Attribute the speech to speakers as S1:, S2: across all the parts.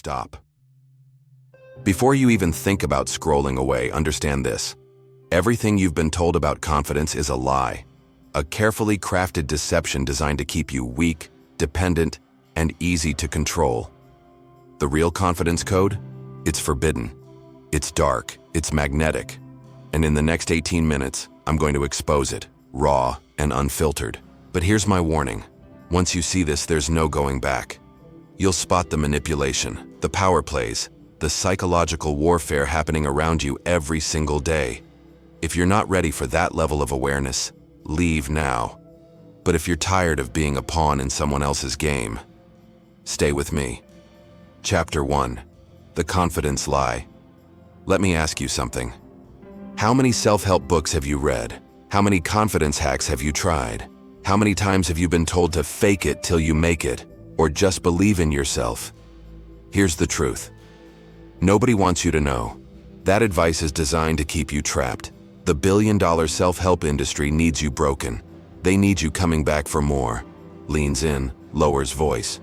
S1: stop. Before you even think about scrolling away, understand this. Everything you've been told about confidence is a lie. A carefully crafted deception designed to keep you weak, dependent, and easy to control. The real confidence code? It's forbidden. It's dark. It's magnetic. And in the next 18 minutes, I'm going to expose it, raw and unfiltered. But here's my warning. Once you see this, there's no going back. You'll spot the manipulation, the power plays, the psychological warfare happening around you every single day. If you're not ready for that level of awareness, leave now. But if you're tired of being a pawn in someone else's game, stay with me. Chapter 1. The Confidence Lie. Let me ask you something. How many self-help books have you read? How many confidence hacks have you tried? How many times have you been told to fake it till you make it, or just believe in yourself? Here's the truth. Nobody wants you to know. That advice is designed to keep you trapped. The billion-dollar self-help industry needs you broken. They need you coming back for more. Leans in, lowers voice.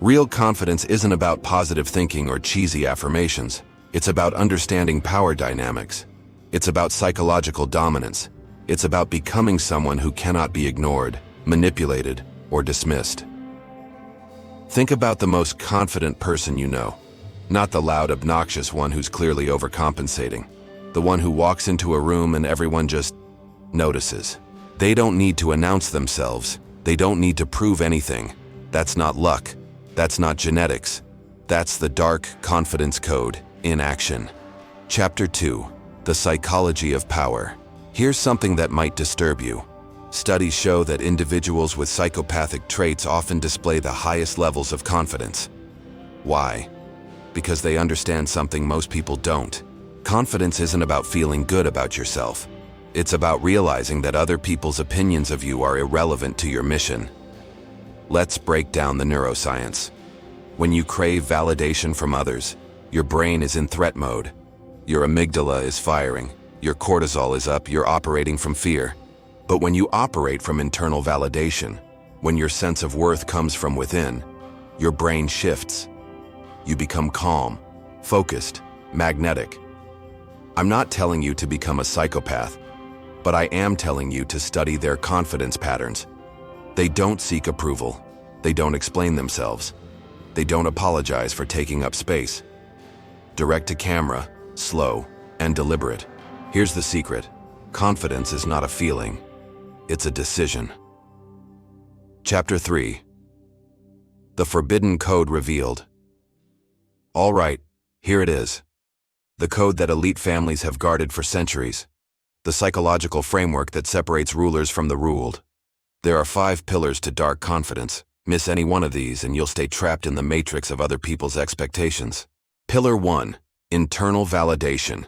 S1: Real confidence isn't about positive thinking or cheesy affirmations. It's about understanding power dynamics. It's about psychological dominance. It's about becoming someone who cannot be ignored, manipulated, or dismissed. Think about the most confident person you know. Not the loud, obnoxious one who's clearly overcompensating. The one who walks into a room and everyone just notices. They don't need to announce themselves. They don't need to prove anything. That's not luck. That's not genetics. That's the dark confidence code in action. Chapter 2. The Psychology of Power. Here's something that might disturb you. Studies show that individuals with psychopathic traits often display the highest levels of confidence. Why? Because they understand something most people don't. Confidence isn't about feeling good about yourself. It's about realizing that other people's opinions of you are irrelevant to your mission. Let's break down the neuroscience. When you crave validation from others, your brain is in threat mode. Your amygdala is firing. Your cortisol is up. You're operating from fear. But when you operate from internal validation, when your sense of worth comes from within, your brain shifts. You become calm, focused, magnetic. I'm not telling you to become a psychopath, but I am telling you to study their confidence patterns. They don't seek approval. They don't explain themselves. They don't apologize for taking up space. Direct to camera, slow, and deliberate. Here's the secret. Confidence is not a feeling. It's a decision. Chapter 3. The Forbidden Code Revealed. All right, here it is. The code that elite families have guarded for centuries. The psychological framework that separates rulers from the ruled. There are 5 pillars to dark confidence. Miss any one of these and you'll stay trapped in the matrix of other people's expectations. Pillar 1. Internal validation.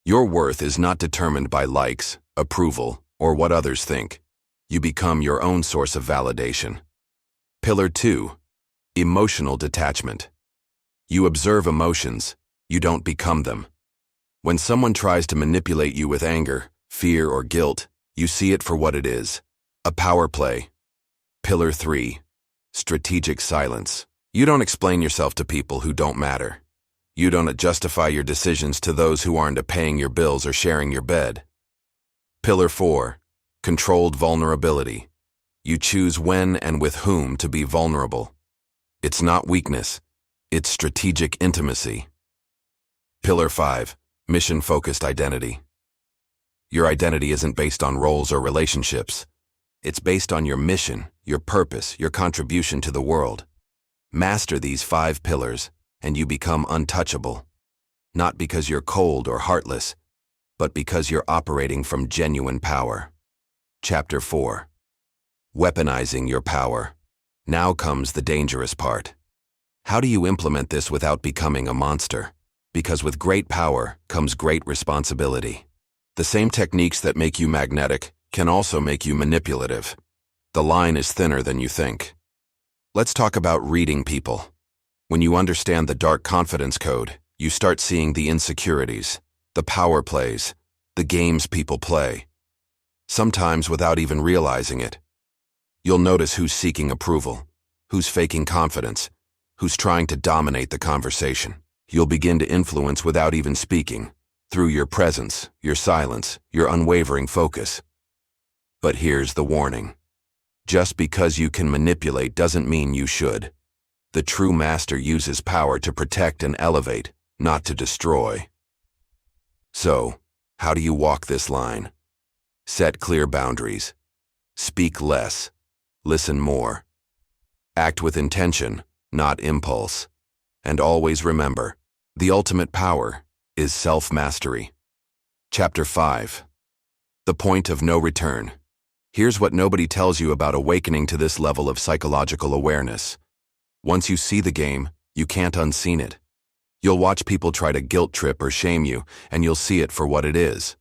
S1: Your worth is not determined by likes, approval, or what others think. You become your own source of validation. Pillar 2. Emotional detachment. You observe emotions, you don't become them. When someone tries to manipulate you with anger, fear, or guilt, you see it for what it is, a power play. Pillar 3. Strategic silence. You don't explain yourself to people who don't matter. You don't justify your decisions to those who aren't paying your bills or sharing your bed. Pillar 4. Controlled vulnerability. You choose when and with whom to be vulnerable. It's not weakness. It's strategic intimacy. Pillar 5. Mission-focused identity. Your identity isn't based on roles or relationships. It's based on your mission, your purpose, your contribution to the world. Master these 5 pillars, and you become untouchable. Not because you're cold or heartless, but because you're operating from genuine power. Chapter 4. Weaponizing your power. Now comes the dangerous part. How do you implement this without becoming a monster? Because with great power comes great responsibility. The same techniques that make you magnetic can also make you manipulative. The line is thinner than you think. Let's talk about reading people. When you understand the dark confidence code, you start seeing the insecurities, the power plays, the games people play. Sometimes without even realizing it. You'll notice who's seeking approval, who's faking confidence, who's trying to dominate the conversation. You'll begin to influence without even speaking, through your presence, your silence, your unwavering focus. But here's the warning. Just because you can manipulate doesn't mean you should. The true master uses power to protect and elevate, not to destroy. So, how do you walk this line? Set clear boundaries. Speak less. Listen more. Act with intention, not impulse. And always remember, the ultimate power is self-mastery. Chapter 5. The Point of No Return. Here's what nobody tells you about awakening to this level of psychological awareness. Once you see the game, you can't unseen it. You'll watch people try to guilt trip or shame you, and you'll see it for what it is.